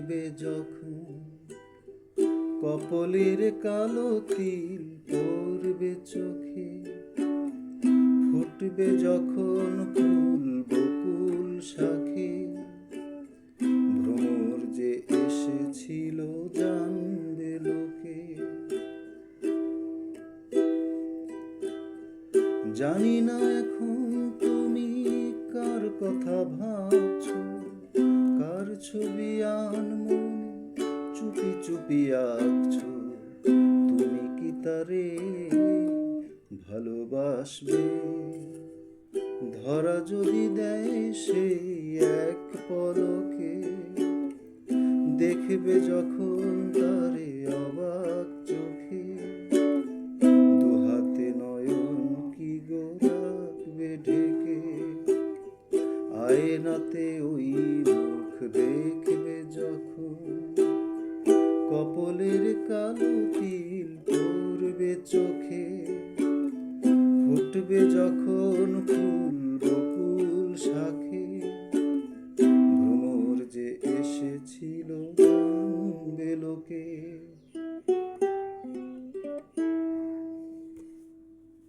দেখবে যখন কপলের কালো তিল পড়বে চোখে, ফুটবে যখন ফুল বকুল শাখে, ভ্রমর যে এসেছিল জানবে লোকে। জানি না এখন তুমি কার কথা ভাবছো, কার ছবি আনমনে চুপি চুপি আঁকছো। তুমি কি তারে ভালোবাসবে? ধরা যদি দেয় সেই এক পলকে, দেখবে যখন তারে অবাক চোখে, দুহাতে নয়ন কি গো রাখবে ঢেকে। আয়নাতে ওই মুখ দেখবে যখন কপলের কালো তিল পড়বে চোখে, ফুটবে যখন ফুল বকুল শাখে, ভ্রমর যে এসেছিল জানবে লোকে।